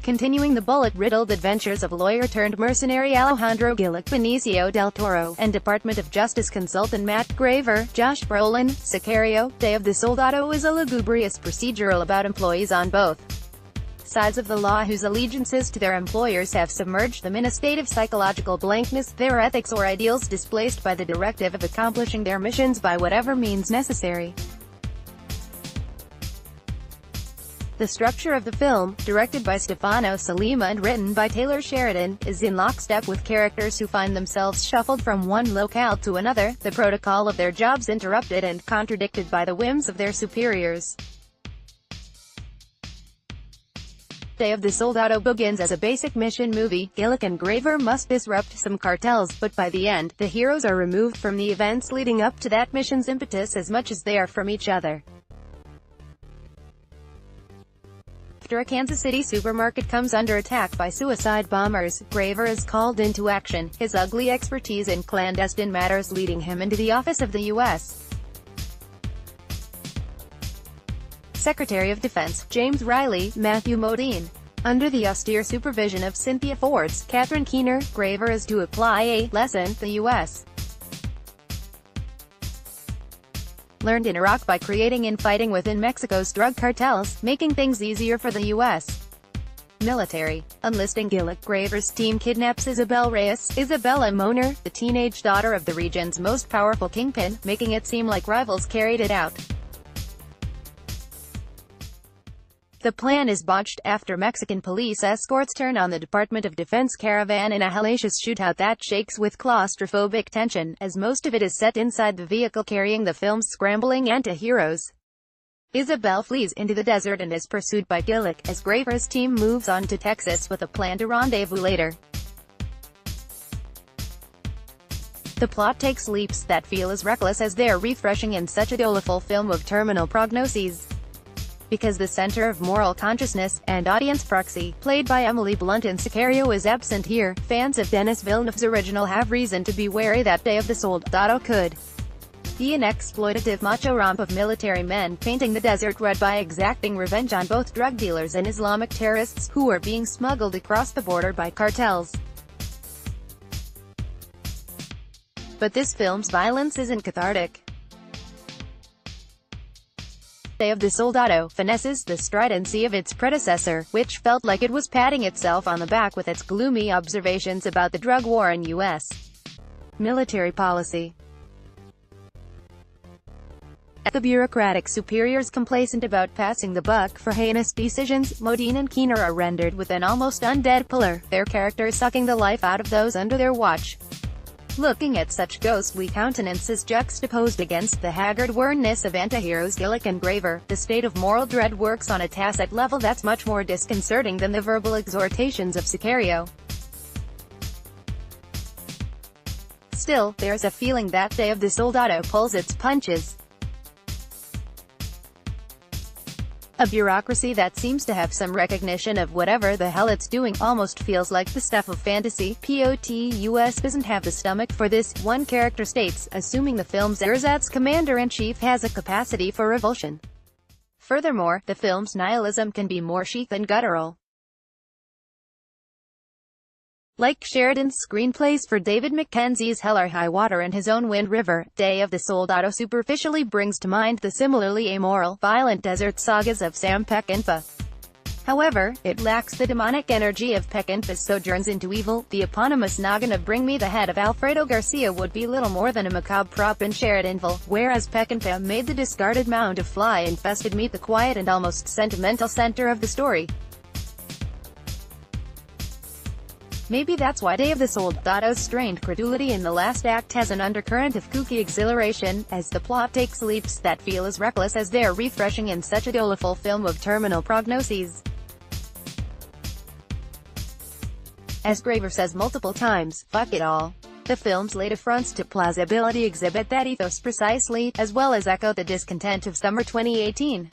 continuing the bullet-riddled adventures of lawyer-turned-mercenary Alejandro Gillick, Benicio del Toro, and Department of Justice consultant Matt Graver, Josh Brolin. Sicario, Day of the Soldado is a lugubrious procedural about employees on both sides of the law whose allegiances to their employers have submerged them in a state of psychological blankness, their ethics or ideals displaced by the directive of accomplishing their missions by whatever means necessary. The structure of the film, directed by Stefano Sollima and written by Taylor Sheridan, is in lockstep with characters who find themselves shuffled from one locale to another, the protocol of their jobs interrupted and contradicted by the whims of their superiors. Day of the Soldado begins as a basic mission movie. Gillick and Graver must disrupt some cartels, but by the end, the heroes are removed from the events leading up to that mission's impetus as much as they are from each other. After a Kansas City supermarket comes under attack by suicide bombers, Graver is called into action, his ugly expertise in clandestine matters leading him into the office of the U.S. Secretary of Defense, James Riley, Matthew Modine. Under the austere supervision of Cynthia Ford's, Catherine Keener, Graver is to apply a lesson the U.S. learned in Iraq by creating infighting within Mexico's drug cartels, making things easier for the U.S. military. Enlisting Gillick, Graver's team kidnaps Isabel Reyes, Isabella Moner, the teenage daughter of the region's most powerful kingpin, making it seem like rivals carried it out. The plan is botched after Mexican police escorts turn on the Department of Defense caravan in a hellacious shootout that shakes with claustrophobic tension, as most of it is set inside the vehicle carrying the film's scrambling anti-heroes. Isabel flees into the desert and is pursued by Gillick, as Graver's team moves on to Texas with a plan to rendezvous later. The plot takes leaps that feel as reckless as they're refreshing in such a doleful film of terminal prognoses. Because the center of moral consciousness, and audience proxy, played by Emily Blunt in Sicario, is absent here, fans of Denis Villeneuve's original have reason to be wary that Day of the Soldado could be an exploitative macho romp of military men painting the desert red by exacting revenge on both drug dealers and Islamic terrorists, who are being smuggled across the border by cartels. But this film's violence isn't cathartic. Day of the Soldado finesses the stridency of its predecessor, which felt like it was patting itself on the back with its gloomy observations about the drug war and U.S. military policy. The bureaucratic superiors complacent about passing the buck for heinous decisions, Modine and Keener are rendered with an almost undead pallor, their characters sucking the life out of those under their watch. Looking at such ghostly countenances juxtaposed against the haggard wornness of antiheroes Gillick and Graver, the state of moral dread works on a tacit level that's much more disconcerting than the verbal exhortations of Sicario. Still, there's a feeling that Day of the Soldado pulls its punches. A bureaucracy that seems to have some recognition of whatever the hell it's doing almost feels like the stuff of fantasy. US doesn't have the stomach for this, one character states, assuming the film's ersatz commander-in-chief has a capacity for revulsion. Furthermore, the film's nihilism can be more chic than guttural. Like Sheridan's screenplays for David Mackenzie's Hell or High Water and his own Wind River, Day of the Soldado superficially brings to mind the similarly amoral, violent desert sagas of Sam Peckinpah. However, it lacks the demonic energy of Peckinpah's sojourns into evil. The eponymous noggin of Bring Me the Head of Alfredo Garcia would be little more than a macabre prop in Sheridanville, whereas Peckinpah made the discarded mound of fly-infested meat the quiet and almost sentimental center of the story. Maybe that's why Day of the Soldado's strained credulity in the last act has an undercurrent of kooky exhilaration, as the plot takes leaps that feel as reckless as they're refreshing in such a doleful film of terminal prognoses. As Graver says multiple times, fuck it all. The film's late affronts to plausibility exhibit that ethos precisely, as well as echo the discontent of summer 2018.